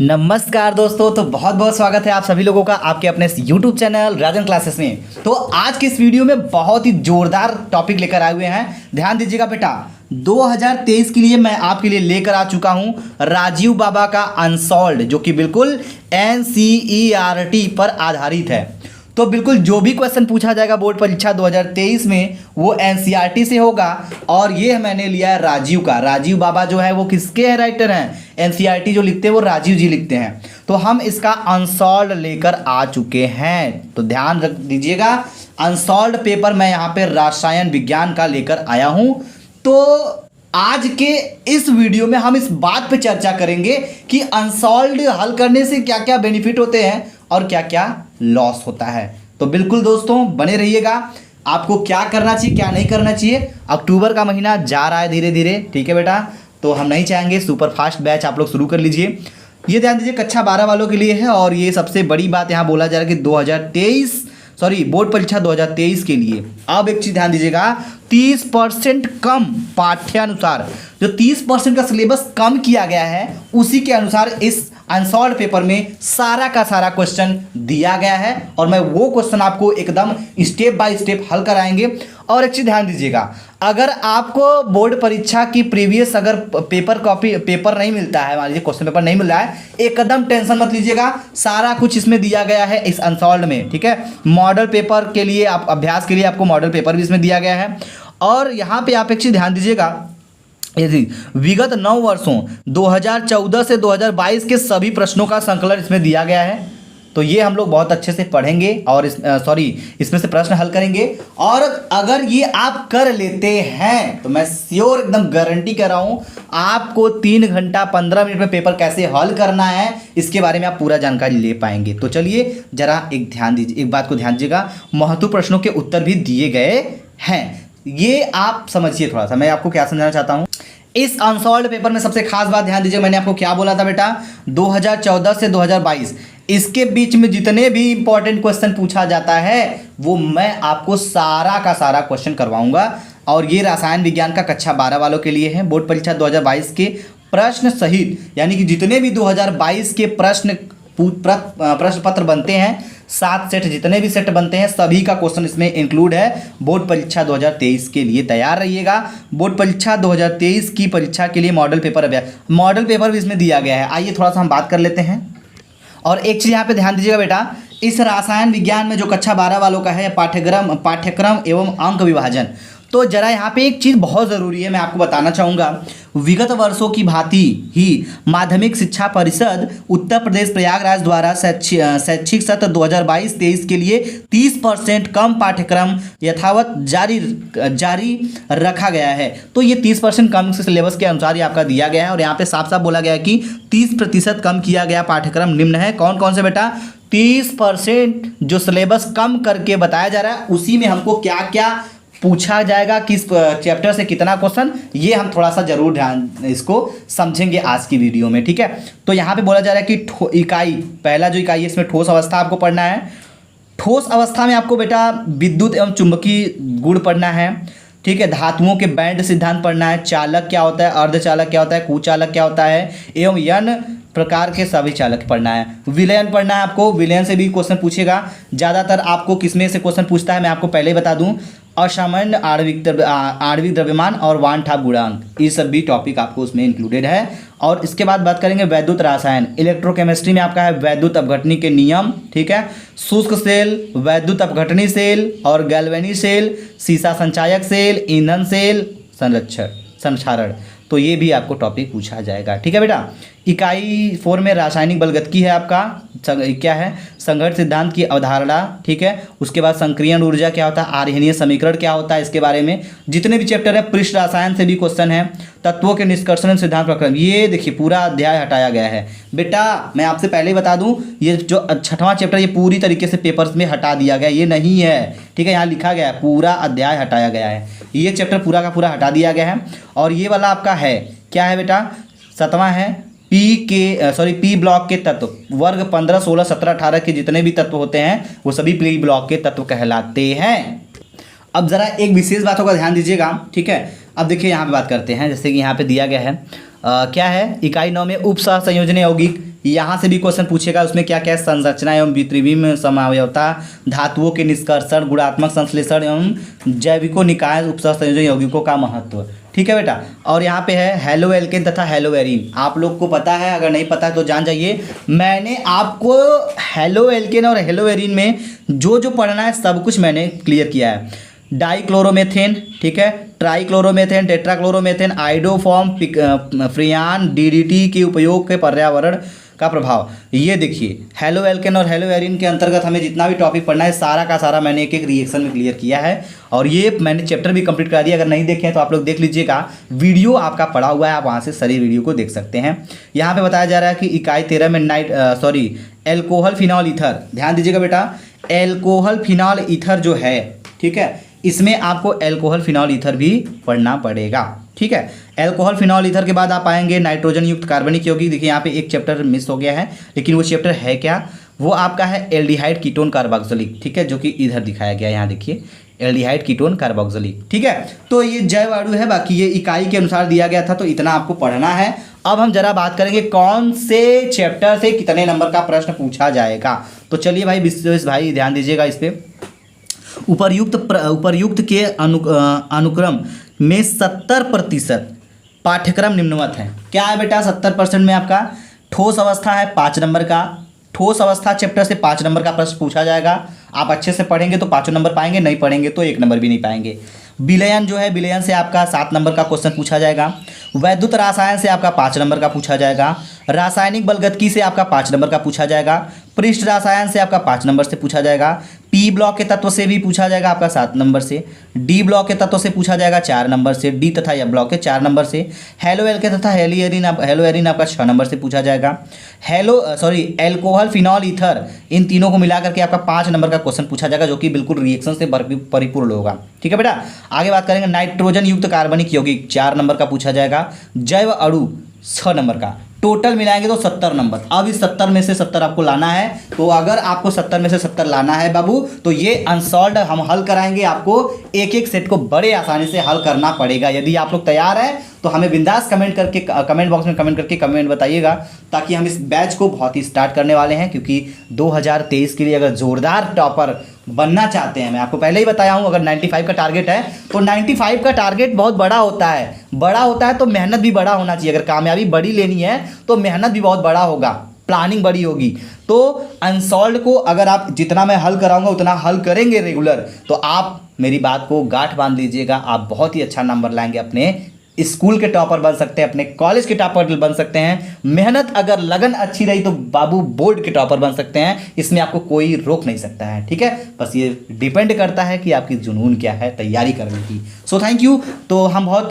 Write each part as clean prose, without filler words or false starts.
नमस्कार दोस्तों, तो बहुत बहुत स्वागत है आप सभी लोगों का आपके अपने YouTube चैनल राजन क्लासेस में। तो आज के इस वीडियो में बहुत ही जोरदार टॉपिक लेकर आए हुए हैं। ध्यान दीजिएगा बेटा, 2023 के लिए मैं आपके लिए लेकर आ चुका हूं राजीव बाबा का अनसॉल्व्ड, जो कि बिल्कुल NCERT पर आधारित है। तो बिल्कुल जो भी क्वेश्चन पूछा जाएगा बोर्ड परीक्षा 2023 में वो NCERT से होगा। और ये मैंने लिया है राजीव का। राजीव बाबा जो है वो किसके हैं राइटर हैं? NCERT जो लिखते हैं वो राजीव जी लिखते हैं। तो हम इसका अनसॉल्व्ड लेकर आ चुके हैं। तो ध्यान रख दीजिएगा, अनसॉल्व्ड पेपर मैं यहाँ पे रसायन विज्ञान का लेकर आया हूँ। तो आज के इस वीडियो में हम इस बात पे चर्चा करेंगे कि अनसॉल्व्ड हल करने से क्या क्या बेनिफिट होते हैं और क्या क्या लॉस होता है। तो बिल्कुल दोस्तों बने रहिएगा। आपको क्या करना चाहिए क्या नहीं करना चाहिए। अक्टूबर का महीना जा रहा है धीरे धीरे, ठीक है बेटा। तो हम नहीं चाहेंगे सुपर फास्ट बैच आप लोग शुरू कर लीजिए। ये ध्यान दीजिए कक्षा 12 वालों के लिए है। और ये सबसे बड़ी बात यहाँ बोला जा रहा है कि बोर्ड परीक्षा 2023 के लिए। अब एक चीज़ ध्यान दीजिएगा, 30% कम पाठ्यानुसार, जो 30% का सिलेबस कम किया गया है उसी के अनुसार इस अनसॉल्व्ड पेपर में सारा का सारा क्वेश्चन दिया गया है। और मैं वो क्वेश्चन आपको एकदम स्टेप बाय स्टेप हल कराएंगे। और एक चीज़ ध्यान दीजिएगा, अगर आपको बोर्ड परीक्षा की प्रीवियस अगर पेपर नहीं मिलता है, मान लीजिए क्वेश्चन पेपर नहीं मिल रहा है, एकदम टेंशन मत लीजिएगा। सारा कुछ इसमें दिया गया है इस अनसॉल्व्ड में, ठीक है। मॉडल पेपर के लिए आप अभ्यास के लिए आपको मॉडल पेपर भी इसमें दिया गया है। और यहाँ पे आप एक चीज़ ध्यान दीजिएगा, यदि विगत 9 वर्षों 2014 से 2022 के सभी प्रश्नों का संकलन इसमें दिया गया है। तो ये हम लोग बहुत अच्छे से पढ़ेंगे और इसमें से प्रश्न हल करेंगे। और अगर ये आप कर लेते हैं तो मैं श्योर एकदम गारंटी कर रहा हूँ आपको 3 घंटा 15 मिनट में पेपर कैसे हल करना है इसके बारे में आप पूरा जानकारी ले पाएंगे। तो चलिए जरा एक बात को ध्यान दीजिएगा, महत्वपूर्ण प्रश्नों के उत्तर भी दिए गए हैं, ये आप समझिए। थोड़ा सा मैं आपको क्या समझाना चाहता हूँ इस अनसॉल्व्ड पेपर में। सबसे खास बात ध्यान दीजिए, मैंने आपको क्या बोला था बेटा, 2014 से 2022 इसके बीच में जितने भी इंपॉर्टेंट क्वेश्चन पूछा जाता है वो मैं आपको सारा का सारा क्वेश्चन करवाऊंगा। और ये रसायन विज्ञान का कक्षा 12 वालों के लिए है। बोर्ड परीक्षा 2022 के प्रश्न सहित, यानी कि जितने भी 2022 के प्रश्न पत्र बनते हैं, 7 सेट जितने भी सेट बनते हैं सभी का क्वेश्चन इसमें इंक्लूड है। बोर्ड परीक्षा 2023 के लिए तैयार रहिएगा। बोर्ड परीक्षा 2023 की परीक्षा के लिए मॉडल पेपर भी इसमें दिया गया है। आइए थोड़ा सा हम बात कर लेते हैं। और एक चीज़ यहाँ पे ध्यान दीजिएगा बेटा, इस रसायन विज्ञान में जो कक्षा 12 वालों का है पाठ्यक्रम एवं अंक विभाजन, तो जरा यहाँ पे एक चीज़ बहुत ज़रूरी है, मैं आपको बताना चाहूँगा। विगत वर्षों की भांति ही माध्यमिक शिक्षा परिषद उत्तर प्रदेश प्रयागराज द्वारा शैक्षिक सत्र 2022-23 के लिए 30% कम पाठ्यक्रम यथावत जारी रखा गया है। तो ये 30% कम सिलेबस के अनुसार ही आपका दिया गया है। और यहाँ पे साफ साफ बोला गया है कि 30% कम किया गया पाठ्यक्रम निम्न है। कौन कौन से बेटा? 30% जो सिलेबस कम करके बताया जा रहा है उसी में हमको क्या क्या पूछा जाएगा, किस चैप्टर से कितना क्वेश्चन, ये हम थोड़ा सा जरूर ध्यान इसको समझेंगे आज की वीडियो में, ठीक है। तो यहाँ पे बोला जा रहा है कि इकाई, पहला जो इकाई है इसमें ठोस अवस्था आपको पढ़ना है। ठोस अवस्था में आपको बेटा विद्युत एवं चुंबकीय गुण पढ़ना है, ठीक है। धातुओं के बैंड सिद्धांत पढ़ना है। चालक क्या होता है, अर्धचालक क्या होता है, कुचालक क्या होता है, एवं यन प्रकार के सभी चालक पढ़ना है। विलयन पढ़ना है आपको, विलयन से भी क्वेश्चन पूछेगा। ज़्यादातर आपको किसमें से क्वेश्चन पूछता है मैं आपको पहले ही बता दूं, असामान्य आणविक द्रव्यमान और वान ठाप गुणांक, ये सब भी टॉपिक आपको उसमें इंक्लूडेड है। और इसके बाद बात करेंगे वैद्युत रसायन, इलेक्ट्रोकेमिस्ट्री में आपका है वैद्युत अपघटनी के नियम, ठीक है। शुष्क सेल, वैद्युत अपघटनी सेल और गैल्वेनी सेल, सीसा संचायक सेल, ईंधन सेल, संक्षारण, तो ये भी आपको टॉपिक पूछा जाएगा, ठीक है बेटा। इकाई 4 में रासायनिक बलगतकी है आपका, क्या है, संघट्ट सिद्धांत की अवधारणा, ठीक है। उसके बाद संक्रियण ऊर्जा क्या होता है, आर्यनीय समीकरण क्या होता है, इसके बारे में जितने भी चैप्टर है, पृष्ठ रसायन से भी क्वेश्चन है, तत्वों के निष्कर्षण सिद्धांत प्रक्रम, ये देखिए पूरा अध्याय हटाया गया है बेटा। मैं आपसे पहले ही बता दूं ये जो 6वां चैप्टर ये पूरी तरीके से पेपर्स में हटा दिया गया, ये नहीं है, ठीक है। यहाँ लिखा गया है पूरा अध्याय हटाया गया है, ये चैप्टर पूरा का पूरा हटा दिया गया है। और ये वाला आपका है क्या है बेटा, 7वां है पी ब्लॉक के तत्व, वर्ग 15, 16, 17, 18 के जितने भी तत्व होते हैं वो सभी पी ब्लॉक के तत्व कहलाते हैं। अब जरा एक विशेष बातों का ध्यान दीजिएगा, ठीक है। अब देखिए यहाँ पे बात करते हैं, जैसे कि यहाँ पे दिया गया है क्या है इकाई 9 में उप सह संयोजन यौगिक, यहाँ से भी क्वेश्चन पूछेगा। उसमें क्या क्या है, संरचना एवं वित्रिविम समवायवता, धातुओं के निष्कर्षण, गुणात्मक संश्लेषण एवं जैविको निकाय उपसह संयोजन यौगिकों का महत्व। ठीक है बेटा। और यहाँ पे है हेलो एल्केन तथा हेलो एरीन, आप लोग को पता है, अगर नहीं पता है तो जान जाइए। मैंने आपको हेलो एल्केन और हेलो एरीन में जो जो पढ़ना है सब कुछ मैंने क्लियर किया है। डाइक्लोरोमेथेन, ठीक है, ट्राइक्लोरोमेथेन, टेट्राक्लोरोमेथेन, आइडोफॉर्म, फ्रियान, डीडीटी के उपयोग के पर्यावरण का प्रभाव। ये देखिए हेलो एल्केन और हेलो एरीन के अंतर्गत हमें जितना भी टॉपिक पढ़ना है सारा का सारा मैंने एक एक रिएक्शन में क्लियर किया है, और ये मैंने चैप्टर भी कंप्लीट करा दिया। अगर नहीं देखे हैं तो आप लोग देख लीजिएगा, वीडियो आपका पड़ा हुआ है, आप वहाँ से सारी वीडियो को देख सकते हैं। यहाँ पे बताया जा रहा है कि इकाई 13 में एल्कोहल फिनॉल ईथर, ध्यान दीजिएगा बेटा, एल्कोहल फिनॉल ईथर जो है, ठीक है, इसमें आपको एल्कोहल फिनॉल ईथर भी पढ़ना पड़ेगा। ठीक है, एल्कोहल फिनॉल ईथर के बाद आप आएंगे नाइट्रोजन युक्त कार्बनिक यौगिक। देखिए यहाँ पे एक चैप्टर मिस हो गया है, लेकिन वो चैप्टर है क्या, वो आपका है एल्डिहाइड कीटोन कार्बोक्सिलिक, ठीक है, जो कि इधर दिखाया गया है, यहाँ देखिए एल्डिहाइड कीटोन कार्बोक्सिलिक। ठीक है, तो ये जैव अणु है, बाकी ये इकाई के अनुसार दिया गया था, तो इतना आपको पढ़ना है। अब हम जरा बात करेंगे कौन से चैप्टर से कितने नंबर का प्रश्न पूछा जाएगा। तो चलिए भाई विश्वेश भाई ध्यान दीजिएगा इस पर। उपर्युक्त के अनुक्रम में 70% पाठ्यक्रम निम्नवत है। क्या है बेटा, 70% में आपका ठोस अवस्था है 5 नंबर का, ठोस अवस्था चैप्टर से 5 नंबर का प्रश्न पूछा जाएगा। आप अच्छे से पढ़ेंगे तो 5 नंबर पाएंगे, नहीं पढ़ेंगे तो 1 नंबर भी नहीं पाएंगे। विलयन जो है, विलयन से आपका 7 नंबर का क्वेश्चन पूछा जाएगा। वैद्युत रसायन से आपका 5 नंबर का पूछा जाएगा। रासायनिक बलगतकी से आपका 5 नंबर का पूछा जाएगा। पृष्ठ रसायन से आपका 5 नंबर से पूछा जाएगा। पी ब्लॉक के तत्व से भी पूछा जाएगा आपका 7 नंबर से। डी ब्लॉक के तत्व से पूछा जाएगा 4 नंबर से। डी तथा एफ ब्लॉक के 4 नंबर से। हेलो एल्के तथा हेलो एरीन आपका 6 नंबर से पूछा जाएगा। एल्कोहल फिनॉल ईथर, इन तीनों को मिलाकर के आपका 5 नंबर का क्वेश्चन पूछा जाएगा, जो कि बिल्कुल रिएक्शन से परिपूर्ण होगा। ठीक है बेटा, आगे बात करेंगे नाइट्रोजन युक्त कार्बनिक यौगिक 4 नंबर का पूछा जाएगा। जैव अणु 6 नंबर का, टोटल मिलाएंगे तो 70 नंबर। अब इस 70 में से 70 आपको लाना है, तो अगर आपको 70 में से 70 लाना है बाबू, तो ये अनसॉल्व्ड हम हल कराएंगे। आपको एक एक सेट को बड़े आसानी से हल करना पड़ेगा। यदि आप लोग तैयार हैं तो हमें बिंदास कमेंट बॉक्स में कमेंट करके कमेंट बताइएगा, ताकि हम इस बैच को बहुत ही स्टार्ट करने वाले हैं। क्योंकि 2023 के लिए अगर जोरदार टॉपर बनना चाहते हैं, मैं आपको पहले ही बताया हूं, अगर 95 का टारगेट है तो 95 का टारगेट बहुत बड़ा होता है, तो मेहनत भी बड़ा होना चाहिए। अगर कामयाबी बड़ी लेनी है तो मेहनत भी बहुत बड़ा होगा, प्लानिंग बड़ी होगी। तो अनसॉल्व को अगर आप जितना मैं हल कराऊंगा उतना हल करेंगे रेगुलर, तो आप मेरी बात को गांठ बांध लीजिएगा, आप बहुत ही अच्छा नंबर लाएंगे, अपने स्कूल के टॉपर बन सकते हैं, अपने कॉलेज के टॉपर बन सकते हैं। मेहनत अगर लगन अच्छी रही तो बाबू बोर्ड के टॉपर बन सकते हैं, इसमें आपको कोई रोक नहीं सकता है। ठीक है, बस ये डिपेंड करता है कि आपकी जुनून क्या है तैयारी करने की। So thank you. तो हम बहुत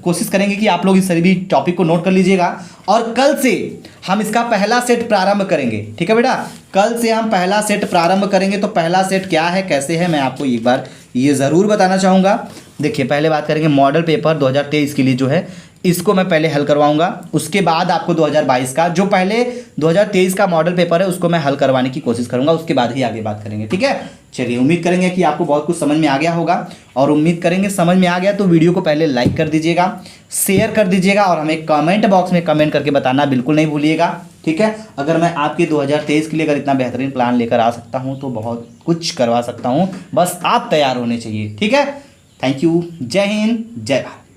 कोशिश करेंगे कि आप लोग इस सभी टॉपिक को नोट कर लीजिएगा, और कल से हम इसका पहला सेट प्रारंभ करेंगे। ठीक है बेटा, कल से हम पहला सेट प्रारंभ करेंगे। तो पहला सेट क्या है, कैसे है, मैं आपको एक बार ये ज़रूर बताना चाहूँगा। देखिए, पहले बात करेंगे मॉडल पेपर 2023 के लिए जो है, इसको मैं पहले हल करवाऊंगा। उसके बाद आपको 2022 का, जो पहले 2023 का मॉडल पेपर है उसको मैं हल करवाने की कोशिश करूंगा, उसके बाद ही आगे बात करेंगे। ठीक है, चलिए, उम्मीद करेंगे कि आपको बहुत कुछ समझ में आ गया होगा, और उम्मीद करेंगे समझ में आ गया तो वीडियो को पहले लाइक कर दीजिएगा, शेयर कर दीजिएगा, और हमें कमेंट बॉक्स में कमेंट करके बताना बिल्कुल नहीं भूलिएगा। ठीक है, अगर मैं आपके 2023 के लिए अगर इतना बेहतरीन प्लान लेकर आ सकता हूँ तो बहुत कुछ करवा सकता हूँ, बस आप तैयार होने चाहिए। ठीक है, थैंक यू, जय हिंद, जय भारत।